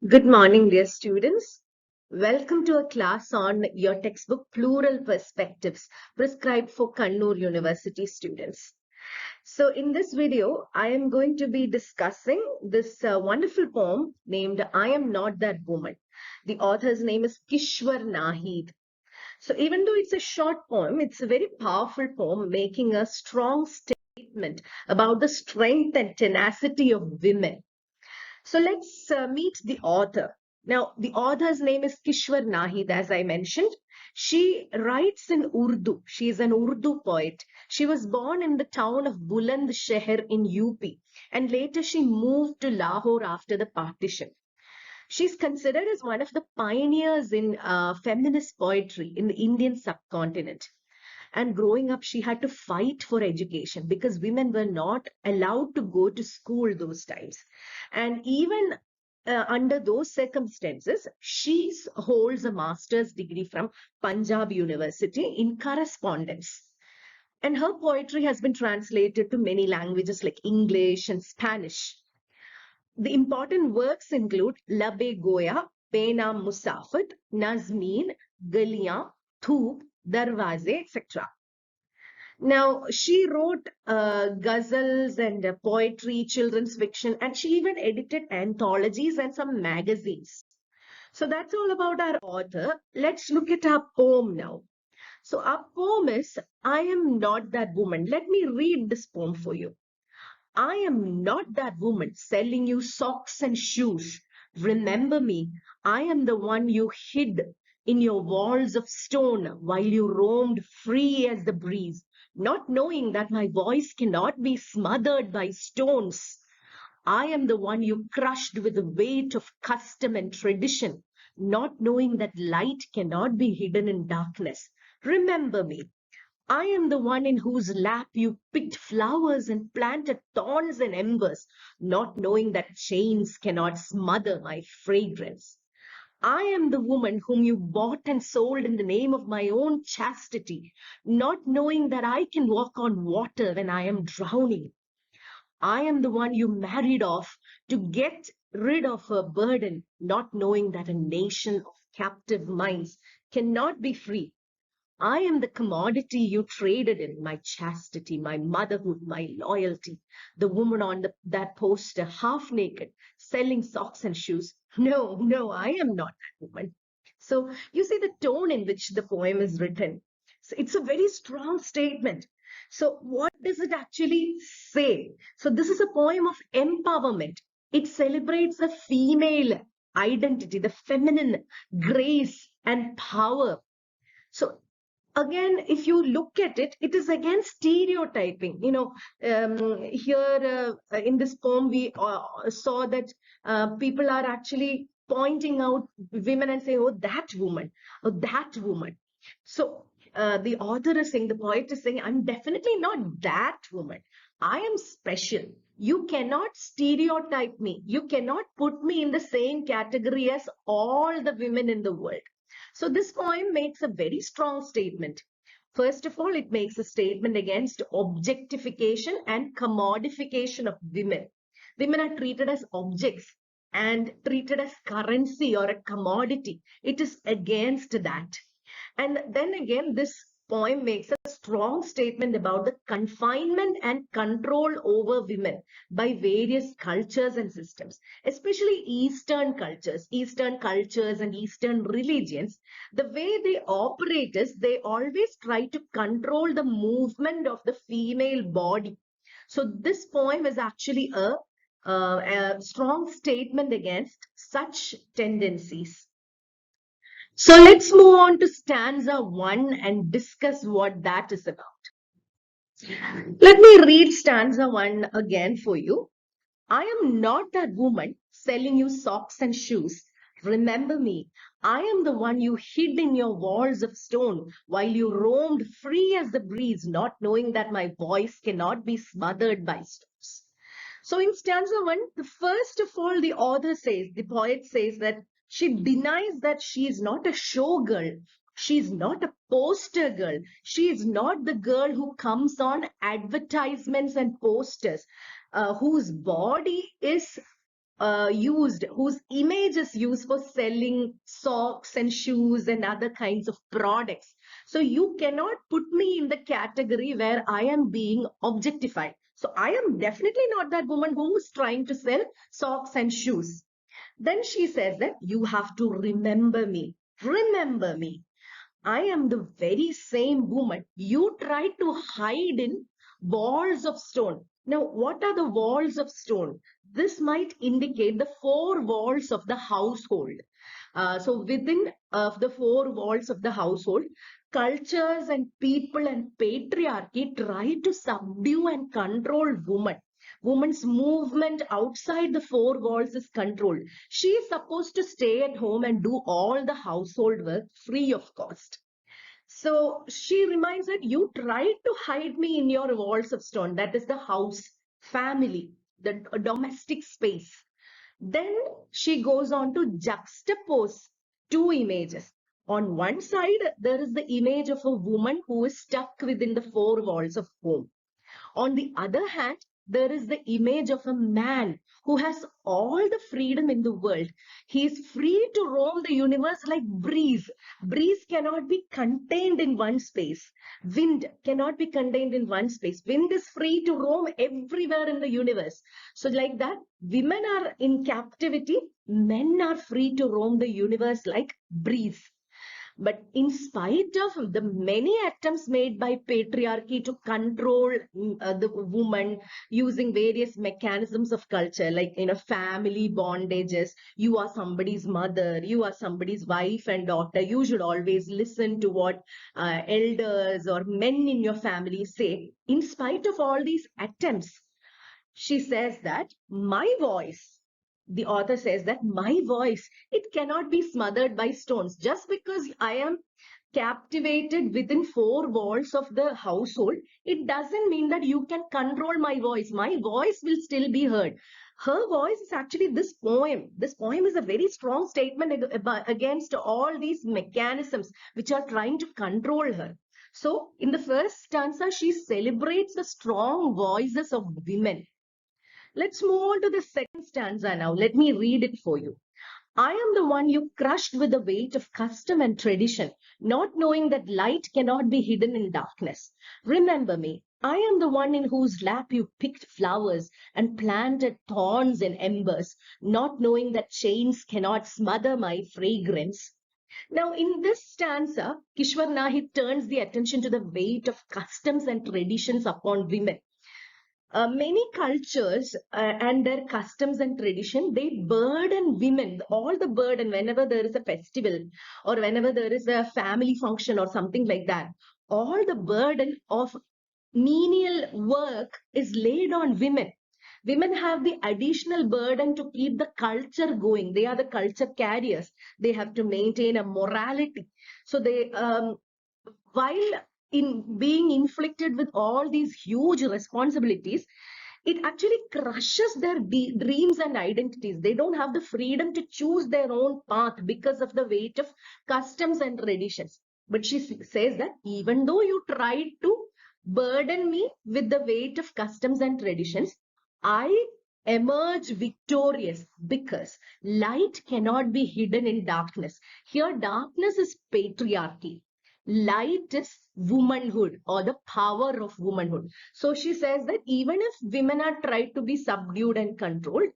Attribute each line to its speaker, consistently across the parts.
Speaker 1: Good morning, dear students. Welcome to a class on your textbook Plural Perspectives prescribed for Kannur University students. So in this video, I am going to be discussing this wonderful poem named I Am Not That Woman. The author's name is Kishwar Naheed. So even though it's a short poem, it's a very powerful poem making a strong statement about the strength and tenacity of women. So let's meet the author. Now, the author's name is Kishwar Naheed, as I mentioned. She writes in Urdu. She is an Urdu poet. She was born in the town of Bulandshahr in UP, and later she moved to Lahore after the partition. She's considered as one of the pioneers in feminist poetry in the Indian subcontinent. And growing up, she had to fight for education because women were not allowed to go to school those times. And even under those circumstances, she holds a master's degree from Punjab University in correspondence. And her poetry has been translated to many languages like English and Spanish. The important works include Labe Goya, Pena Musafat, Nazmeen, Galiyan, Thoop, Darwaze, etc. Now, she wrote ghazals and poetry, children's fiction, and she even edited anthologies and some magazines. So that's all about our author. Let's look at our poem now. So our poem is I Am Not That Woman. Let me read this poem for you. I am not that woman selling you socks and shoes. Remember me, I am the one you hid in your walls of stone while you roamed free as the breeze, not knowing that my voice cannot be smothered by stones. I am the one you crushed with the weight of custom and tradition, not knowing that light cannot be hidden in darkness. Remember me. I am the one in whose lap you picked flowers and planted thorns and embers, not knowing that chains cannot smother my fragrance. I am the woman whom you bought and sold in the name of my own chastity, not knowing that I can walk on water when I am drowning. I am the one you married off to get rid of her burden, not knowing that a nation of captive minds cannot be free. I am the commodity you traded in, my chastity, my motherhood, my loyalty. The woman on that poster, half naked, selling socks and shoes. No, no, I am not that woman. So you see the tone in which the poem is written. So it's a very strong statement. So what does it actually say? So this is a poem of empowerment. It celebrates the female identity, the feminine grace and power. So again, if you look at it, it is again stereotyping. Here in this poem, we saw that people are actually pointing out women and saying, oh, that woman, oh, that woman. So the author is saying, the poet is saying, I'm definitely not that woman. I am special. You cannot stereotype me. You cannot put me in the same category as all the women in the world. So this poem makes a very strong statement. First of all, it makes a statement against objectification and commodification of women. Women are treated as objects and treated as currency or a commodity. It is against that. And then again, this poem makes a strong statement about the confinement and control over women by various cultures and systems, especially Eastern cultures and Eastern religions. The way they operate is they always try to control the movement of the female body. So this poem is actually a strong statement against such tendencies. So let's move on to stanza 1 and discuss what that is about. Let me read stanza 1 again for you. I am not that woman selling you socks and shoes. Remember me. I am the one you hid in your walls of stone while you roamed free as the breeze, not knowing that my voice cannot be smothered by stones. So in stanza 1, the first of all, the poet says that she denies that she is not a show girl. She is not a poster girl. She is not the girl who comes on advertisements and posters, whose body is whose image is used for selling socks and shoes and other kinds of products. So you cannot put me in the category where I am being objectified. So I am definitely not that woman who is trying to sell socks and shoes. Then she says that you have to remember me. Remember me. I am the very same woman you tried to hide in walls of stone. Now, what are the walls of stone? This might indicate the four walls of the household. So within the four walls of the household, cultures and people and patriarchy try to subdue and control woman. Woman's movement outside the four walls is controlled. She is supposed to stay at home and do all the household work free of cost. So she reminds that you tried to hide me in your walls of stone. That is the house, family, the domestic space. Then she goes on to juxtapose two images. On one side, there is the image of a woman who is stuck within the four walls of home. On the other hand, there is the image of a man who has all the freedom in the world. He is free to roam the universe like breeze. Breeze cannot be contained in one space. Wind cannot be contained in one space. Wind is free to roam everywhere in the universe. So like that, women are in captivity. Men are free to roam the universe like breeze. But in spite of the many attempts made by patriarchy to control the woman using various mechanisms of culture, like family bondages, you are somebody's mother, you are somebody's wife and daughter, you should always listen to what elders or men in your family say. In spite of all these attempts, she says that my voice, the author says that my voice, it cannot be smothered by stones. Just because I am captivated within four walls of the household, it doesn't mean that you can control my voice. My voice will still be heard. Her voice is actually this poem. This poem is a very strong statement against all these mechanisms which are trying to control her. So in the first stanza, she celebrates the strong voices of women. Let's move on to the second stanza now. Let me read it for you. I am the one you crushed with the weight of custom and tradition, not knowing that light cannot be hidden in darkness. Remember me. I am the one in whose lap you picked flowers and planted thorns in embers, not knowing that chains cannot smother my fragrance. Now, in this stanza, Kishwar Naheed turns the attention to the weight of customs and traditions upon women. Many cultures and their customs and tradition, they burden women, all the burden whenever there is a festival or whenever there is a family function or something like that. All the burden of menial work is laid on women. Women have the additional burden to keep the culture going. They are the culture carriers. They have to maintain a morality. So they, while in being inflicted with all these huge responsibilities, it actually crushes their dreams and identities. They don't have the freedom to choose their own path because of the weight of customs and traditions. But she says that even though you tried to burden me with the weight of customs and traditions, I emerge victorious because light cannot be hidden in darkness. Here, darkness is patriarchy. Light is womanhood or the power of womanhood. So she says that even if women are tried to be subdued and controlled,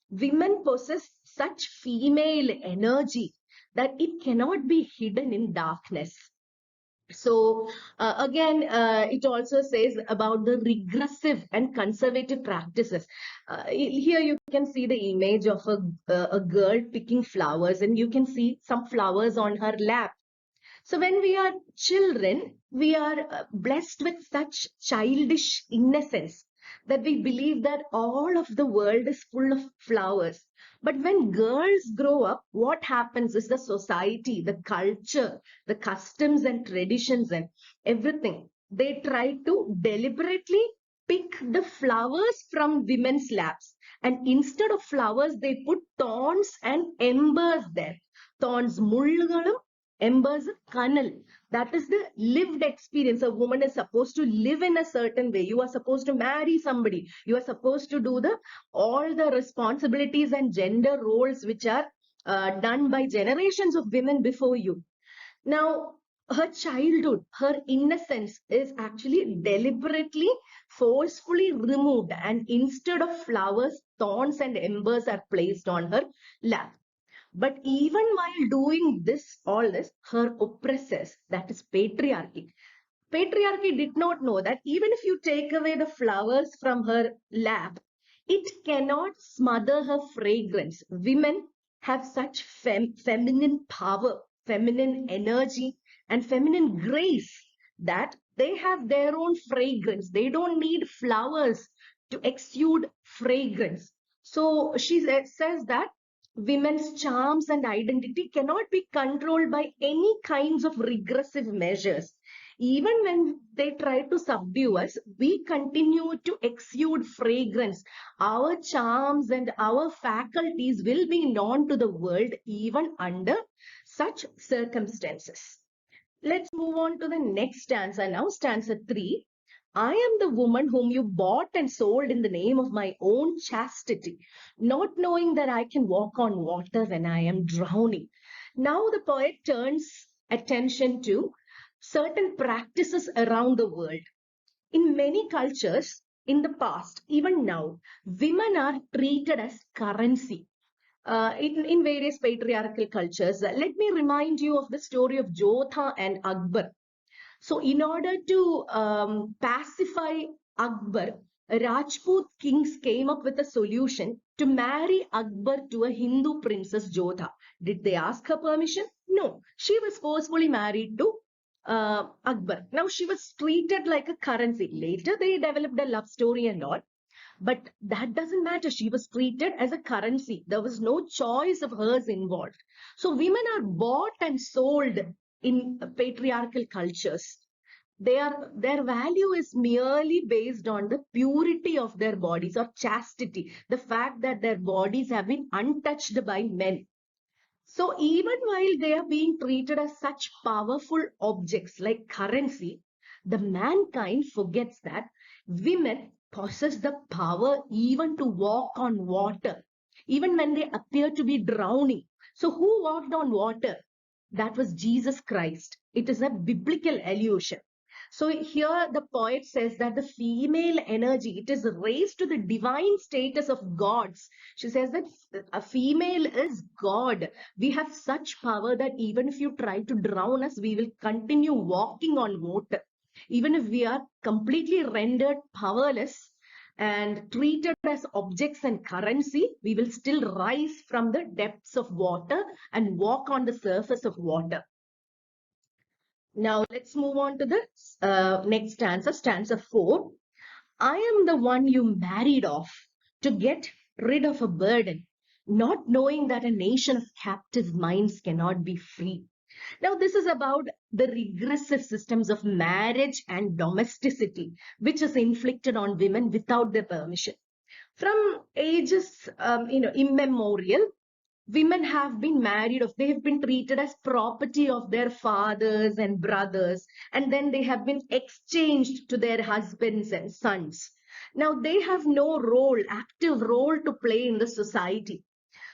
Speaker 1: women possess such female energy that it cannot be hidden in darkness. So again, it also says about the regressive and conservative practices. Here you can see the image of a girl picking flowers, and you can see some flowers on her lap. So when we are children, we are blessed with such childish innocence that we believe that all of the world is full of flowers. But when girls grow up, what happens is the society, the culture, the customs and traditions and everything, they try to deliberately pick the flowers from women's laps. And instead of flowers, they put thorns and embers there. Thorns, മുള്ളുകളും Embers are kernel. That is the lived experience. A woman is supposed to live in a certain way. You are supposed to marry somebody. You are supposed to do all the responsibilities and gender roles which are done by generations of women before you. Now, her childhood, her innocence is actually deliberately, forcefully removed, and instead of flowers, thorns and embers are placed on her lap. But even while doing all this, her oppressors, that is patriarchy did not know that even if you take away the flowers from her lap, it cannot smother her fragrance. Women have such feminine power, feminine energy, and feminine grace that they have their own fragrance. They don't need flowers to exude fragrance. So she says that women's charms and identity cannot be controlled by any kinds of regressive measures. Even when they try to subdue us, we continue to exude fragrance. Our charms and our faculties will be known to the world even under such circumstances. Let's move on to the next stanza now, stanza 3. I am the woman whom you bought and sold in the name of my own chastity, not knowing that I can walk on water when I am drowning. Now the poet turns attention to certain practices around the world. In many cultures in the past, even now, women are treated as currency. In various patriarchal cultures. Let me remind you of the story of Jodha and Akbar. So, in order to pacify Akbar, Rajput kings came up with a solution to marry Akbar to a Hindu princess Jodha. Did they ask her permission? No. She was forcefully married to Akbar. Now, she was treated like a currency. Later, they developed a love story and all. But that doesn't matter. She was treated as a currency. There was no choice of hers involved. So women are bought and sold in patriarchal cultures. Their value is merely based on the purity of their bodies or chastity, the fact that their bodies have been untouched by men. So even while they are being treated as such powerful objects like currency, the mankind forgets that women possess the power even to walk on water, even when they appear to be drowning. So who walked on water? That was Jesus Christ. It is a biblical allusion. So here the poet says that the female energy, it is raised to the divine status of gods. She says that a female is God. We have such power that even if you try to drown us, we will continue walking on water. Even if we are completely rendered powerless and treated as objects and currency, we will still rise from the depths of water and walk on the surface of water. Now let's move on to the next stanza, stanza 4. I am the one you married off to get rid of a burden, not knowing that a nation of captive minds cannot be free. Now this is about the regressive systems of marriage and domesticity, which is inflicted on women without their permission. From ages, immemorial, women have been married off. They have been treated as property of their fathers and brothers, and then they have been exchanged to their husbands and sons. Now they have no active role to play in the society.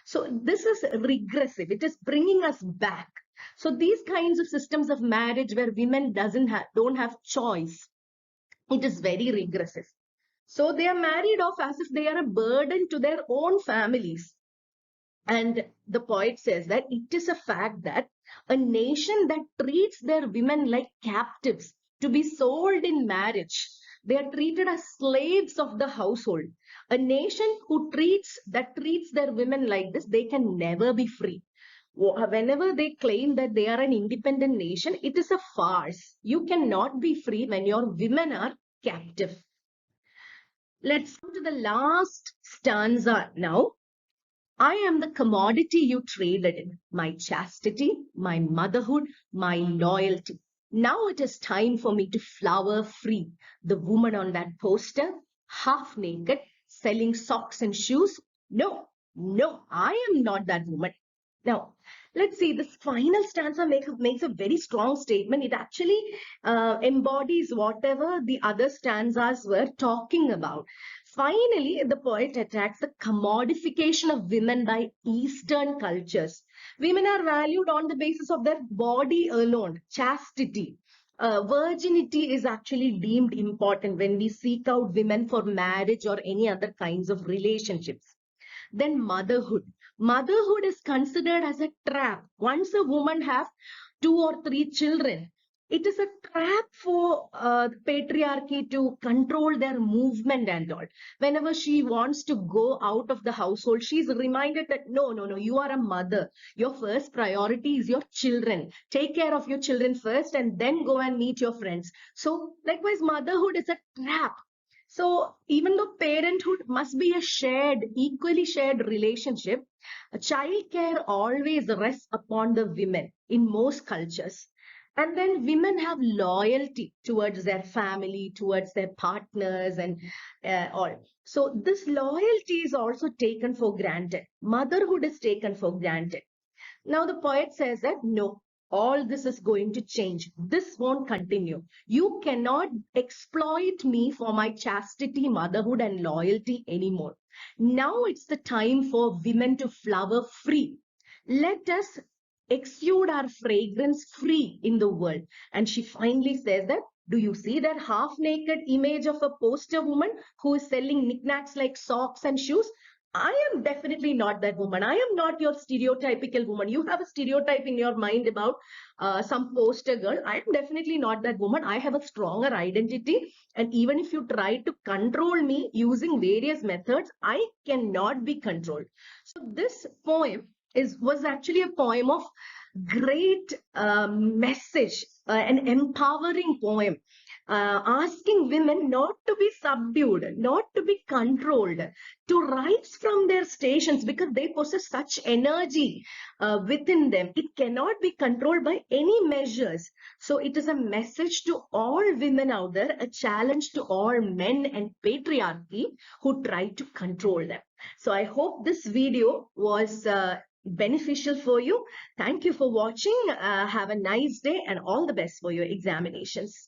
Speaker 1: So this is regressive. It is bringing us back. So these kinds of systems of marriage where women don't have choice, it is very regressive. So they are married off as if they are a burden to their own families. And the poet says that it is a fact that a nation that treats their women like captives to be sold in marriage, they are treated as slaves of the household. A nation treats their women like this, they can never be free. Whenever they claim that they are an independent nation, it is a farce. You cannot be free when your women are captive. Let's come to the last stanza now. I am the commodity you traded in, my chastity, my motherhood, my loyalty. Now it is time for me to flower free. The woman on that poster, half naked, selling socks and shoes. No, I am not that woman. Now, let's see, this final stanza makes a very strong statement. It actually embodies whatever the other stanzas were talking about. Finally, the poet attacks the commodification of women by Eastern cultures. Women are valued on the basis of their body alone, chastity. Virginity is actually deemed important when we seek out women for marriage or any other kinds of relationships. Then motherhood. Motherhood is considered as a trap. Once a woman has 2 or 3 children, it is a trap for the patriarchy to control their movement and all. Whenever she wants to go out of the household, she's reminded that no, no, no, you are a mother. Your first priority is your children. Take care of your children first and then go and meet your friends. So, likewise, motherhood is a trap. So even though parenthood must be a shared, equally shared relationship, child care always rests upon the women in most cultures. And then women have loyalty towards their family, towards their partners, and all. So this loyalty is also taken for granted. Motherhood is taken for granted. Now the poet says that no, all this is going to change. This won't continue. You cannot exploit me for my chastity, motherhood, and loyalty anymore. Now it's the time for women to flower free. Let us exude our fragrance free in the world. And she finally says that, do you see that half naked image of a poster woman who is selling knickknacks like socks and shoes? I am definitely not that woman. I am not your stereotypical woman. You have a stereotype in your mind about some poster girl. I am definitely not that woman. I have a stronger identity. And even if you try to control me using various methods, I cannot be controlled. So this poem was actually a poem of great message, an empowering poem, asking women not to be subdued, not to be controlled, to rise from their stations because they possess such energy within them. It cannot be controlled by any measures. So it is a message to all women out there, a challenge to all men and patriarchy who try to control them. So I hope this video was beneficial for you. Thank you for watching. Have a nice day and all the best for your examinations.